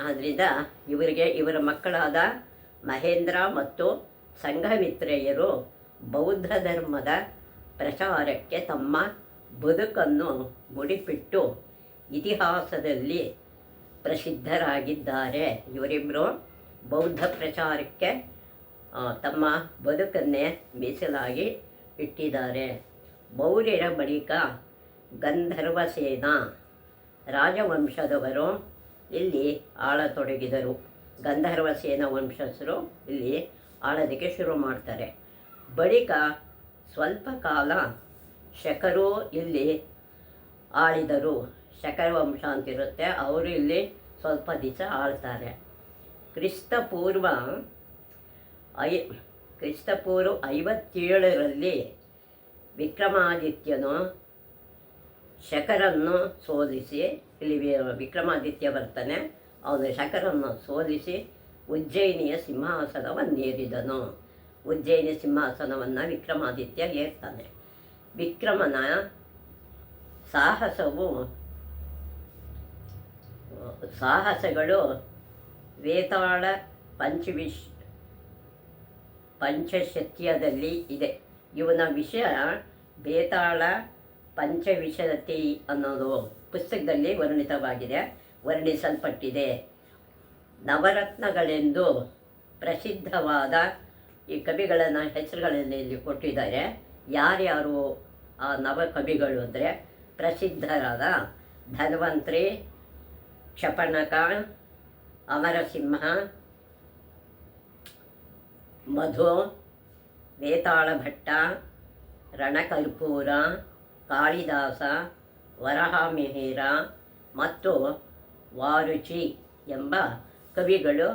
ಆದ್ದರಿಂದ ಇವರ ಮಕ್ಕಳಾದ ಮಹೇಂದ್ರ ಮತ್ತು ಸಂಘಮಿತ್ರೆಯರು ಬೌದ್ಧ ಧರ್ಮದ ಪ್ರಚಾರಕ್ಕೆ ತಮ್ಮ ಬದುಕನ್ನು ಮುಡಿಪಿಟ್ಟು ಇತಿಹಾಸದಲ್ಲಿ ಪ್ರಸಿದ್ಧರಾಗಿದ್ದಾರೆ. ಇವರಿಬ್ಬರು ಬೌದ್ಧ ಪ್ರಚಾರಕ್ಕೆ ತಮ್ಮ ಬದುಕನ್ನೇ ಮೀಸಲಾಗಿ ಇಟ್ಟಿದ್ದಾರೆ. ಮೌರ್ಯರ ಬಳಿಕ ಗಂಧರ್ವಸೇನ ರಾಜವಂಶದವರು ಇಲ್ಲಿ ಆಳತೊಡಗಿದರು. ಗಂಧರ್ವಸೇನ ವಂಶಸ್ಥರು ಇಲ್ಲಿ ಆಳೋದಕ್ಕೆ ಶುರು ಮಾಡ್ತಾರೆ. ಬಳಿಕ ಸ್ವಲ್ಪ ಕಾಲ ಶಕರು ಇಲ್ಲಿ ಆಳಿದರು. ಶಕರ ವಂಶ ಅಂತಿರುತ್ತೆ, ಅವರು ಇಲ್ಲಿ ಸ್ವಲ್ಪ ದಿವಸ ಆಳ್ತಾರೆ. ಕ್ರಿಸ್ತಪೂರ್ವ 57ರಲ್ಲಿ ವಿಕ್ರಮಾದಿತ್ಯನು ಶಕರನ್ನು ಸೋಲಿಸಿ, ಇಲ್ಲಿ ವಿಕ್ರಮಾದಿತ್ಯ ಬರ್ತಾನೆ, ಅವನು ಶಕರನ್ನು ಸೋಲಿಸಿ ಉಜ್ಜಯಿನಿಯ ಸಿಂಹಾಸನವನ್ನೇರಿದನು. ಉಜ್ಜಯಿನಿ ಸಿಂಹಾಸನವನ್ನು ವಿಕ್ರಮಾದಿತ್ಯ ಏರ್ತಾನೆ. ವಿಕ್ರಮನ ಸಾಹಸಗಳು ವೇತಾಳ ಪಂಚಶತ್ಯದಲ್ಲಿ ಇದೆ. ಇವನ ವಿಷಯ ಬೇತಾಳ ಪಂಚವಿಂಶತಿ ಅನ್ನೋದು ಪುಸ್ತಕದಲ್ಲಿ ವರ್ಣಿಸಲ್ಪಟ್ಟಿದೆ. ನವರತ್ನಗಳೆಂದು ಪ್ರಸಿದ್ಧವಾದ ಈ ಕವಿಗಳನ್ನು ಹೆಸರುಗಳಲ್ಲಿ ಇಲ್ಲಿ ಕೊಟ್ಟಿದ್ದಾರೆ. ಯಾರ್ಯಾರು ಆ ನವಕವಿಗಳು ಅಂದರೆ ಪ್ರಸಿದ್ಧರಾದ ಧನ್ವಂತ್ರಿ, ಕ್ಷಪಣಕ, ಅಮರಸಿಂಹ, ಮಧು, ವೇತಾಳ ಭಟ್ಟ, ರಣಕರ್ಪೂರ, ಕಾಳಿದಾಸ, ವರಹಮಿಹಿರ ಮತ್ತು ವಾರುಚಿ ಎಂಬ ಕವಿಗಳು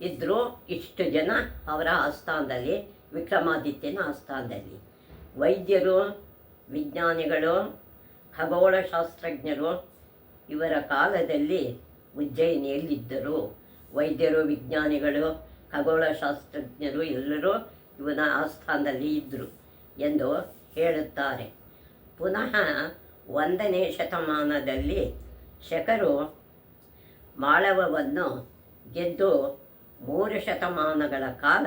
ಇದ್ದರು. ಇಷ್ಟು ಜನ ಅವರ ಆಸ್ಥಾನದಲ್ಲಿ, ವಿಕ್ರಮಾದಿತ್ಯನ ಆಸ್ಥಾನದಲ್ಲಿ. ವೈದ್ಯರು, ವಿಜ್ಞಾನಿಗಳು, ಖಗೋಳಶಾಸ್ತ್ರಜ್ಞರು ಇವರ ಕಾಲದಲ್ಲಿ ಉಜ್ಜಯಿನಿಯಲ್ಲಿದ್ದರು. ವೈದ್ಯರು, ವಿಜ್ಞಾನಿಗಳು, ಖಗೋಳಶಾಸ್ತ್ರಜ್ಞರು ಎಲ್ಲರೂ ಇವನ ಆಸ್ಥಾನದಲ್ಲಿ ಇದ್ದರು ಎಂದು ಹೇಳುತ್ತಾರೆ. ಪುನಃ 1ನೇ ಶತಮಾನದಲ್ಲಿ ಶಕರು ಮಾಳವವನ್ನು ಗೆದ್ದು 3 ಶತಮಾನಗಳ ಕಾಲ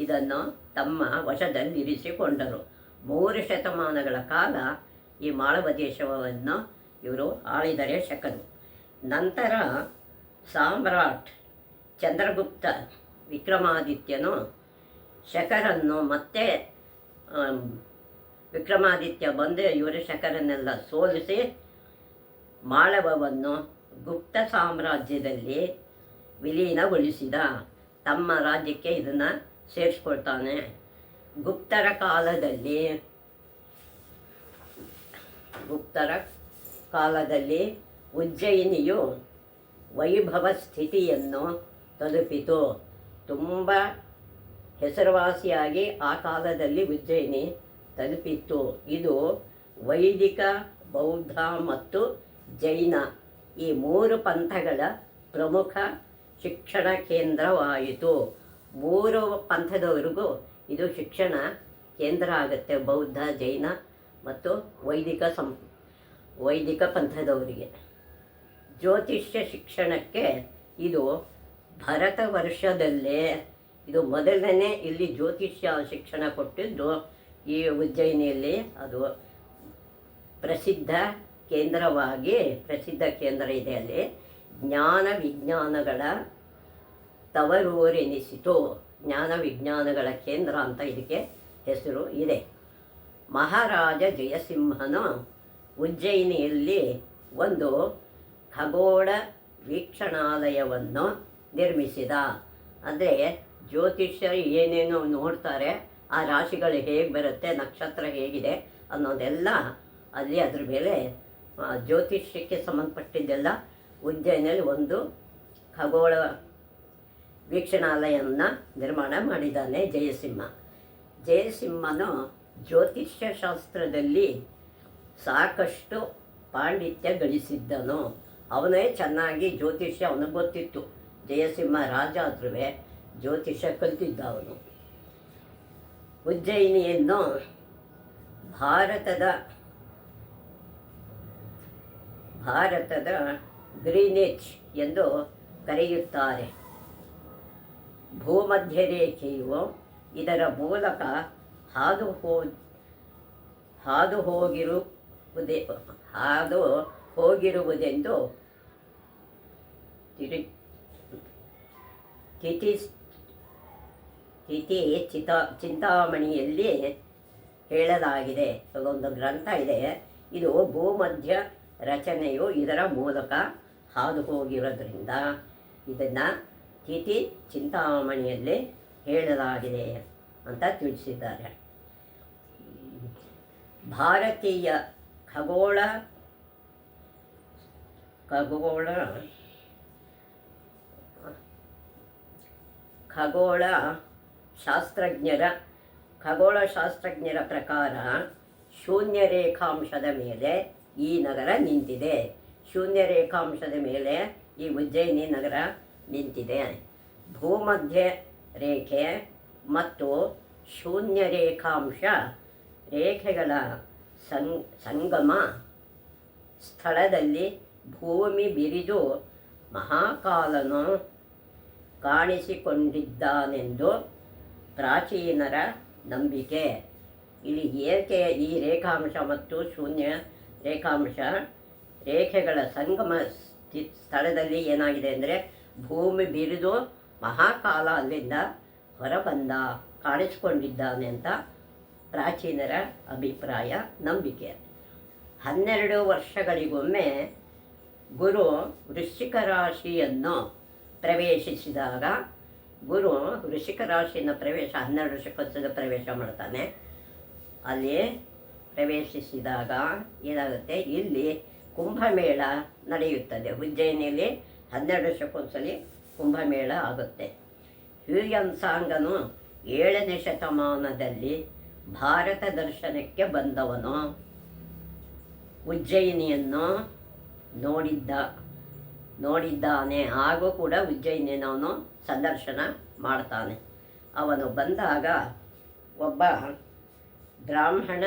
ಇದನ್ನು ತಮ್ಮ ವಶದಲ್ಲಿರಿಸಿಕೊಂಡರು. 3 ಶತಮಾನಗಳ ಕಾಲ ಈ ಮಾಳವ ದೇಶವನ್ನು ಇವರು ಆಳಿದರೆ ಶಕರು. ನಂತರ ಸಾಮ್ರಾಟ್ ಚಂದ್ರಗುಪ್ತ ವಿಕ್ರಮಾದಿತ್ಯನು ಶಕರನ್ನು ಮತ್ತೆ ವಿಕ್ರಮಾದಿತ್ಯ ಬಂದು ಇವರು ಶಕರನ್ನೆಲ್ಲ ಸೋಲಿಸಿ ಮಾಳವವನ್ನು ಗುಪ್ತ ಸಾಮ್ರಾಜ್ಯದಲ್ಲಿ ವಿಲೀನಗೊಳಿಸಿದ. ತಮ್ಮ ರಾಜ್ಯಕ್ಕೆ ಇದನ್ನು ಸೇರಿಸ್ಕೊಳ್ತಾನೆ. ಗುಪ್ತರ ಕಾಲದಲ್ಲಿ ಉಜ್ಜಯಿನಿಯು ವೈಭವ ಸ್ಥಿತಿಯನ್ನು ತಲುಪಿತು. ತುಂಬ ಹೆಸರುವಾಸಿಯಾಗಿ ಆ ಕಾಲದಲ್ಲಿ ಉಜ್ಜಯಿನಿ ತಲುಪಿತ್ತು. ಇದು ವೈದಿಕ, ಬೌದ್ಧ ಮತ್ತು ಜೈನ ಈ 3 ಪಂಥಗಳ ಪ್ರಮುಖ ಶಿಕ್ಷಣ ಕೇಂದ್ರವಾಯಿತು. 3 ಪಂಥದವರಿಗೂ ಇದು ಶಿಕ್ಷಣ ಕೇಂದ್ರ ಆಗುತ್ತೆ. ಬೌದ್ಧ, ಜೈನ ಮತ್ತು ವೈದಿಕ ಪಂಥದವರಿಗೆ. ಜ್ಯೋತಿಷ್ಯ ಶಿಕ್ಷಣಕ್ಕೆ ಇದು ಭರತ ವರ್ಷದಲ್ಲೇ ಇದು ಮೊದಲನೇ ಇಲ್ಲಿ ಜ್ಯೋತಿಷ್ಯ ಶಿಕ್ಷಣ ಕೊಟ್ಟಿದ್ದು ಈ ಉಜ್ಜಯಿನಿಯಲ್ಲಿ. ಅದು ಪ್ರಸಿದ್ಧ ಕೇಂದ್ರ ಇದೆ. ಅಲ್ಲಿ ಜ್ಞಾನ ವಿಜ್ಞಾನಗಳ ತವರೂರೆನಿಸಿತು. ಜ್ಞಾನ ವಿಜ್ಞಾನಗಳ ಕೇಂದ್ರ ಅಂತ ಇದಕ್ಕೆ ಹೆಸರು ಇದೆ. ಮಹಾರಾಜ ಜಯಸಿಂಹನು ಉಜ್ಜಯಿನಿಯಲ್ಲಿ ಒಂದು ಖಗೋಳ ವೀಕ್ಷಣಾಲಯವನ್ನು ನಿರ್ಮಿಸಿದ. ಅಂದರೆ ಜ್ಯೋತಿಷ್ಯ ಏನೇನು ನೋಡ್ತಾರೆ, ಆ ರಾಶಿಗಳು ಹೇಗೆ ಬರುತ್ತೆ, ನಕ್ಷತ್ರ ಹೇಗಿದೆ ಅನ್ನೋದೆಲ್ಲ ಅಲ್ಲಿ ಅದ್ರ ಮೇಲೆ ಜ್ಯೋತಿಷ್ಯಕ್ಕೆ ಸಂಬಂಧಪಟ್ಟಿದ್ದೆಲ್ಲ ಉಜ್ಜಯಿನಿಯಲ್ಲಿ ಒಂದು ಖಗೋಳ ವೀಕ್ಷಣಾಲಯವನ್ನು ನಿರ್ಮಾಣ ಮಾಡಿದ್ದಾನೆ ಜಯಸಿಂಹನು ಜ್ಯೋತಿಷ್ಯ ಶಾಸ್ತ್ರದಲ್ಲಿ ಸಾಕಷ್ಟು ಪಾಂಡಿತ್ಯ ಗಳಿಸಿದ್ದನು. ಅವನೇ ಚೆನ್ನಾಗಿ ಜ್ಯೋತಿಷ್ಯ ಅವನಿಗೆ ಗೊತ್ತಿತ್ತು. ಜಯಸಿಂಹ ರಾಜ ಆದ್ರೂ ಜ್ಯೋತಿಷ್ಯ ಕಲಿತಿದ್ದ ಅವನು. ಉಜ್ಜಯಿನಿಯನ್ನು ಭಾರತದ ಗ್ರೀನಿಚ್ ಎಂದು ಕರೆಯುತ್ತಾರೆ. ಭೂಮಧ್ಯ ರೇಖೆಯು ಇದರ ಮೂಲಕ ಹಾದು ಹೋಗಿರುವುದೆಂದು ತಿಥಿ ಚಿಂತಾಮಣಿಯಲ್ಲಿ ಹೇಳಲಾಗಿದೆ. ಒಂದು ಗ್ರಂಥ ಇದೆ. ಇದು ಭೂಮಧ್ಯ ರಚನೆಯು ಇದರ ಮೂಲಕ ಹಾದು ಹೋಗಿರೋದ್ರಿಂದ ಇದನ್ನು ತಿಥಿ ಚಿಂತಾಮಣಿಯಲ್ಲಿ ಹೇಳಲಾಗಿದೆ ಅಂತ ತಿಳಿಸಿದ್ದಾರೆ. ಭಾರತೀಯ ಖಗೋಳಶಾಸ್ತ್ರಜ್ಞರ ಪ್ರಕಾರ ಶೂನ್ಯ ರೇಖಾಂಶದ ಮೇಲೆ ಈ ನಗರ ನಿಂತಿದೆ. ಶೂನ್ಯ ರೇಖಾಂಶದ ಮೇಲೆ ಈ ಉಜ್ಜಯಿನಿ ನಗರ ನಿಂತಿದೆ. ಭೂಮಧ್ಯ ರೇಖೆ ಮತ್ತು ಶೂನ್ಯ ರೇಖಾಂಶ ರೇಖೆಗಳ ಸಂಗಮ ಸ್ಥಳದಲ್ಲಿ ಭೂಮಿ ಬಿರಿದು ಮಹಾಕಾಲನು ಕಾಣಿಸಿಕೊಂಡಿದ್ದಾನೆಂದು ಪ್ರಾಚೀನರ ನಂಬಿಕೆ. ಇಲ್ಲಿ ಏಕೆ ಈ ರೇಖಾಂಶ ಮತ್ತು ಶೂನ್ಯ ರೇಖಾಂಶ ರೇಖೆಗಳ ಸಂಗಮ ಸ್ಥಳದಲ್ಲಿ ಏನಾಗಿದೆ ಅಂದರೆ ಭೂಮಿ ಬಿರಿದು ಮಹಾಕಾಲ ಅಲ್ಲಿಂದ ಹೊರಬಂದ, ಕಾಣಿಸಿಕೊಂಡಿದ್ದಾನೆ ಅಂತ ಪ್ರಾಚೀನರ ಅಭಿಪ್ರಾಯ, ನಂಬಿಕೆ. 12 ವರ್ಷಗಳಿಗೊಮ್ಮೆ ಗುರು ವೃಶ್ಚಿಕ ರಾಶಿಯನ್ನು ಪ್ರವೇಶಿಸಿದಾಗ ಗುರು ವೃಶ್ಚಿಕ ರಾಶಿಯನ್ನು 12 ವರ್ಷಕ್ಕೊಂದ್ಸಲ ಪ್ರವೇಶ ಮಾಡ್ತಾನೆ. ಅಲ್ಲಿ ಪ್ರವೇಶಿಸಿದಾಗ ಏನಾಗುತ್ತೆ, ಇಲ್ಲಿ ಕುಂಭಮೇಳ ನಡೆಯುತ್ತದೆ. ಉಜ್ಜಯಿನಿಯಲ್ಲಿ 12 ವರ್ಷಕ್ಕೊಂದ್ಸಲಿ ಕುಂಭಮೇಳ ಆಗುತ್ತೆ. ಹ್ಯೂಯನ್ಸಾಂಗನು 7ನೇ ಶತಮಾನದಲ್ಲಿ ಭಾರತ ದರ್ಶನಕ್ಕೆ ಬಂದವನು. ಉಜ್ಜಯಿನಿಯನ್ನು ನೋಡಿದ್ದಾನೆ. ಹಾಗೂ ಕೂಡ ಉಜ್ಜಯಿನಿಯನ್ನು ಅವನು ಸಂದರ್ಶನ ಮಾಡ್ತಾನೆ. ಅವನು ಬಂದಾಗ ಒಬ್ಬ ಬ್ರಾಹ್ಮಣ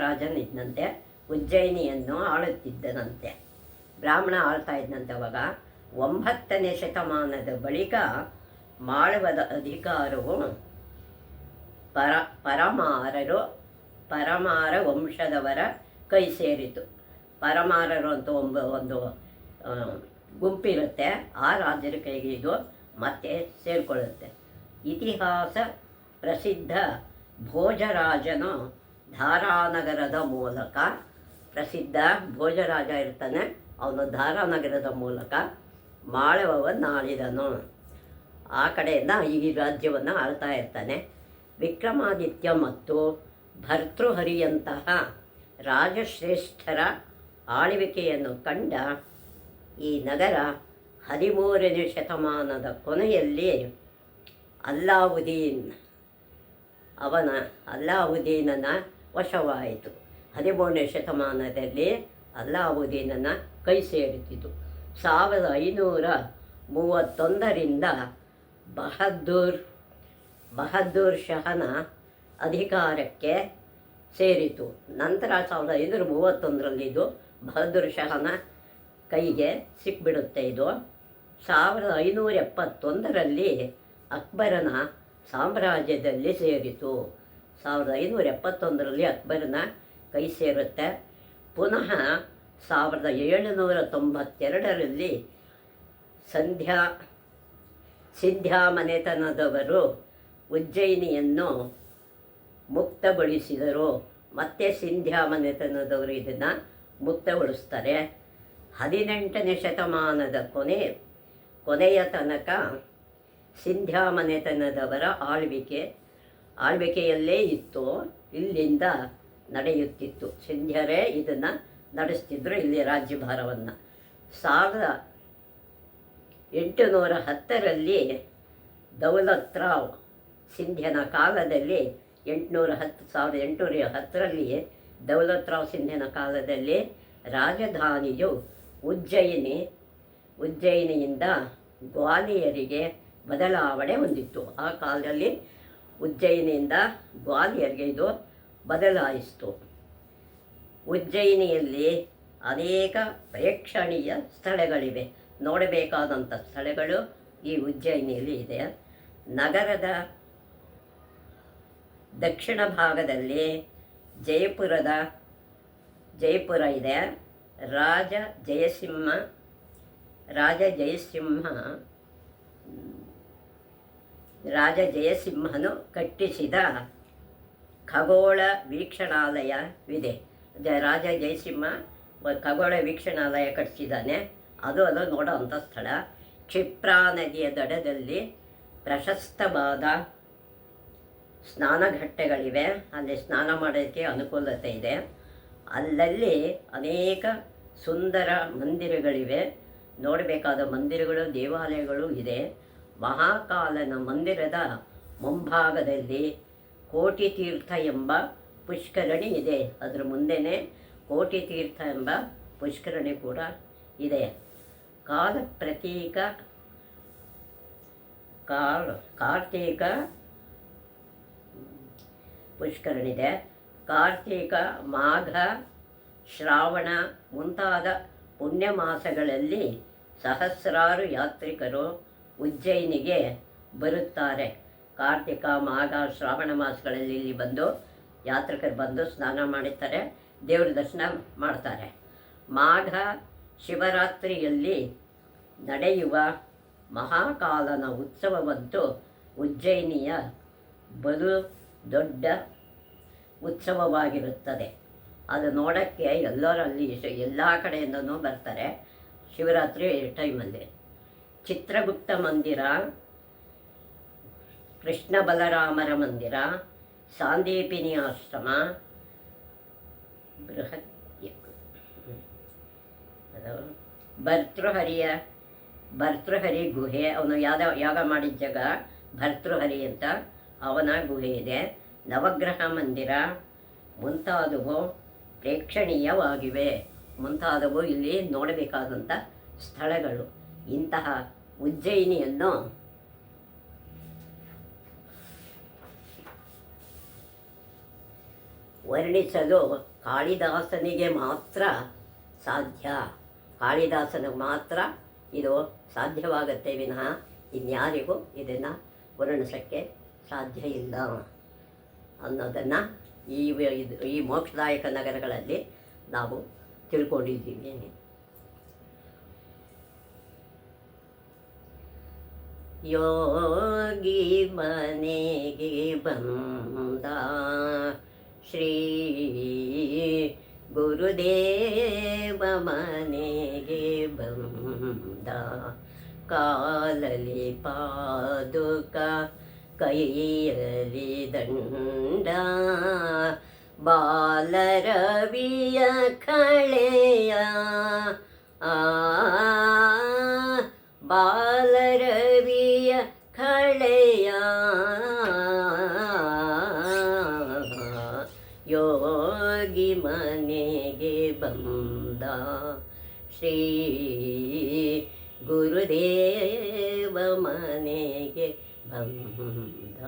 ರಾಜನಿದ್ದಂತೆ ಉಜ್ಜಯಿನಿಯನ್ನು ಆಳುತ್ತಿದ್ದನಂತೆ. ಬ್ರಾಹ್ಮಣ ಆಳ್ತಾ ಇದ್ದಂತೆ. ಅವಾಗ 9ನೇ ಶತಮಾನದ ಬಳಿಕ ಮಾಳವದ ಅಧಿಕಾರವು ಪರಮಾರ ವಂಶದವರ ಕೈ ಸೇರಿತು. ಪರಮಾರರು ಅಂತ ಒಂದು ಗುಂಪಿರುತ್ತೆ. ಆ ರಾಜ್ಯದ ಕೈಗೆ ಇದು ಮತ್ತೆ ಸೇರಿಕೊಳ್ಳುತ್ತೆ. ಇತಿಹಾಸ ಪ್ರಸಿದ್ಧ ಭೋಜರಾಜನು ಧಾರಾನಗರದ ಮೂಲಕ, ಪ್ರಸಿದ್ಧ ಭೋಜರಾಜ ಇರ್ತಾನೆ, ಅವನು ಧಾರಾನಗರದ ಮೂಲಕ ಮಾಳವವನ್ನಾಳಿದನು. ಆ ಕಡೆಯಿಂದ ಈ ರಾಜ್ಯವನ್ನು ಆಳ್ತಾ ಇರ್ತಾನೆ. ವಿಕ್ರಮಾದಿತ್ಯ ಮತ್ತು ಭರ್ತೃಹರಿಯಂತಹ ರಾಜಶ್ರೇಷ್ಠರ ಆಳ್ವಿಕೆಯನ್ನು ಕಂಡ ಈ ನಗರ 13ನೇ ಶತಮಾನದ ಕೊನೆಯಲ್ಲಿ ಅಲ್ಲಾವುದ್ದೀನನ ವಶವಾಯಿತು. 13ನೇ ಶತಮಾನದಲ್ಲಿ ಅಲ್ಲಾವುದ್ದೀನನ ಕೈ ಸೇರಿತು. 1531ರಿಂದ ಬಹದ್ದೂರ್ ಶಹನ ಅಧಿಕಾರಕ್ಕೆ ಸೇರಿತು. ನಂತರ 1531ರಲ್ಲಿ ಇದು ಬಹದ್ದೂರ್ ಶಹನ ಕೈಗೆ ಸಿಕ್ಬಿಡುತ್ತೆ. ಇದು 1571ರಲ್ಲಿ ಅಕ್ಬರನ ಸಾಮ್ರಾಜ್ಯದಲ್ಲಿ ಸೇರಿತು. 1571ರಲ್ಲಿ ಅಕ್ಬರನ ಕೈ ಸೇರುತ್ತೆ. ಪುನಃ 1792ರಲ್ಲಿ ಸಿಂಧ್ಯಾ ಮನೆತನದವರು ಉಜ್ಜಯಿನಿಯನ್ನು ಮುಕ್ತಗೊಳಿಸಿದರು. ಮತ್ತೆ ಸಿಂಧ್ಯಾ ಮನೆತನದವರು ಇದನ್ನು ಮುಕ್ತಗೊಳಿಸ್ತಾರೆ. 18ನೇ ಶತಮಾನದ ಕೊನೆಯ ತನಕ ಸಿಂಧ್ಯಾ ಮನೆತನದವರ ಆಳ್ವಿಕೆಯಲ್ಲೇ ಇತ್ತು. ಇಲ್ಲಿಂದ ನಡೆಯುತ್ತಿತ್ತು. ಸಿಂಧ್ಯರೇ ಇದನ್ನು ನಡೆಸ್ತಿದ್ರು, ಇಲ್ಲಿ ರಾಜ್ಯಭಾರವನ್ನು. 1810ರಲ್ಲಿ ದೌಲತ್ ರಾವ್ ಸಿಂಧ್ಯನ ಕಾಲದಲ್ಲಿ 1810ರಲ್ಲಿ ದೌಲತ್ ರಾವ್ ಸಿಂಧ್ಯನ ಕಾಲದಲ್ಲಿ ರಾಜಧಾನಿಯು ಉಜ್ಜಯಿನಿಯಿಂದ ಗ್ವಾಲಿಯರಿಗೆ ಬದಲಾವಣೆ ಹೊಂದಿತ್ತು. ಆ ಕಾಲದಲ್ಲಿ ಉಜ್ಜಯಿನಿಯಿಂದ ಗ್ವಾಲಿಯರ್ಗೆ ಇದು ಬದಲಾಯಿಸಿತು. ಉಜ್ಜಯಿನಿಯಲ್ಲಿ ಅನೇಕ ಪ್ರೇಕ್ಷಣೀಯ ಸ್ಥಳಗಳಿವೆ. ನೋಡಬೇಕಾದಂಥ ಸ್ಥಳಗಳು ಈ ಉಜ್ಜಯಿನಿಯಲ್ಲಿ ಇದೆ. ನಗರದ ದಕ್ಷಿಣ ಭಾಗದಲ್ಲಿ ಜಯಪುರ ಇದೆ. ರಾಜ ಜಯಸಿಂಹನು ಕಟ್ಟಿಸಿದ ಖಗೋಳ ವೀಕ್ಷಣಾಲಯವಿದೆ. ರಾಜ ಜಯಸಿಂಹ ಖಗೋಳ ವೀಕ್ಷಣಾಲಯ ಕಟ್ಟಿಸಿದ್ದಾನೆ. ಅದು ನೋಡೋವಂಥ ಸ್ಥಳ. ಕ್ಷಿಪ್ರಾ ನದಿಯ ದಡದಲ್ಲಿ ಪ್ರಶಸ್ತವಾದ ಸ್ನಾನಘಟ್ಟಗಳಿವೆ. ಅಲ್ಲಿ ಸ್ನಾನ ಮಾಡೋಕ್ಕೆ ಅನುಕೂಲತೆ ಇದೆ. ಅಲ್ಲಲ್ಲಿ ಅನೇಕ ಸುಂದರ ಮಂದಿರಗಳಿವೆ. ನೋಡಬೇಕಾದ ಮಂದಿರಗಳು, ದೇವಾಲಯಗಳು ಇದೆ. ಮಹಾಕಾಲನ ಮಂದಿರದ ಮುಂಭಾಗದಲ್ಲಿ ಕೋಟಿ ತೀರ್ಥ ಎಂಬ ಪುಷ್ಕರಣಿ ಇದೆ. ಅದರ ಮುಂದೆನೇ ಕೋಟಿ ತೀರ್ಥ ಎಂಬ ಪುಷ್ಕರಣಿ ಕೂಡ ಇದೆ. ಕಾಲ ಪ್ರತೀಕ ಕಾರ್ತೀಕ ಪುಷ್ಕರಣಿದೆ. ಕಾರ್ತೀಕ, ಮಾಘ, ಶ್ರಾವಣ ಮುಂತಾದ ಪುಣ್ಯ ಮಾಸಗಳಲ್ಲಿ ಸಹಸ್ರಾರು ಯಾತ್ರಿಕರು ಉಜ್ಜಯಿನಿಗೆ ಬರುತ್ತಾರೆ. ಕಾರ್ತಿಕ, ಮಾಘ, ಶ್ರಾವಣ ಮಾಸಗಳಲ್ಲಿ ಇಲ್ಲಿ ಬಂದು ಯಾತ್ರಿಕರು ಬಂದು ಸ್ನಾನ ಮಾಡುತ್ತಾರೆ, ದೇವರ ದರ್ಶನ ಮಾಡ್ತಾರೆ. ಮಾಘ ಶಿವರಾತ್ರಿಯಲ್ಲಿ ನಡೆಯುವ ಮಹಾಕಾಲನ ಉತ್ಸವವಂತೂ ಉಜ್ಜಯಿನಿಯ ಬಲು ದೊಡ್ಡ ಉತ್ಸವವಾಗಿರುತ್ತದೆ. ಅದು ನೋಡೋಕ್ಕೆ ಎಲ್ಲರಲ್ಲಿ ಎಲ್ಲ ಕಡೆಯಿಂದನೂ ಬರ್ತಾರೆ ಶಿವರಾತ್ರಿ ಟೈಮಲ್ಲಿ. ಚಿತ್ರಗುಪ್ತ ಮಂದಿರ, ಕೃಷ್ಣ ಬಲರಾಮರ ಮಂದಿರ, ಸಾಂದೀಪಿನಿ ಆಶ್ರಮ, ಭರ್ತೃಹರಿ ಗುಹೆ, ಅವನು ಯಾಗ ಮಾಡಿದ ಜಾಗ ಭರ್ತೃಹರಿ ಅಂತ, ಅವನ ಗುಹೆ ಇದೆ. ನವಗ್ರಹ ಮಂದಿರ ಮುಂತಾದವು ಪ್ರೇಕ್ಷಣೀಯವಾಗಿವೆ. ಮುಂತಾದವು ಇಲ್ಲಿ ನೋಡಬೇಕಾದಂಥ ಸ್ಥಳಗಳು. ಇಂತಹ ಉಜ್ಜಯಿನಿಯನ್ನು ವರ್ಣಿಸಲು ಕಾಳಿದಾಸನಿಗೆ ಮಾತ್ರ ಸಾಧ್ಯ. ಕಾಳಿದಾಸನಿಗೆ ಮಾತ್ರ ಇದು ಸಾಧ್ಯವಾಗತ್ತೆ ವಿನಃ ಇನ್ಯಾರಿಗೂ ಇದನ್ನು ವರ್ಣಿಸೋಕ್ಕೆ ಸಾಧ್ಯ ಇಲ್ಲ ಅನ್ನೋದನ್ನು ಈ ಮೋಕ್ಷದಾಯಕ ನಗರಗಳಲ್ಲಿ ನಾವು ತಿಳ್ಕೊಂಡಿದ್ದೀವಿ. ಯೋಗಿ ಮನೆಗೆ ಬಂದ ಶ್ರೀ ಗುರುದೇವ ಮನೆಗೆ ಬಂದ ಕಾಲಲಿ ಪಾದುಕ ಕೈಯಲ್ಲಿ ದಂಡ ಬಾಲರವಿಯ ಕಳೆಯ ಬಾಲರವಿಯ ಕಳೆಯ ಯೋಗಿ ಮನೆಗೆ ಬಂದ ಶ್ರೀ ಗುರುದೇವ ಮನೆಗೆ ಬಂದ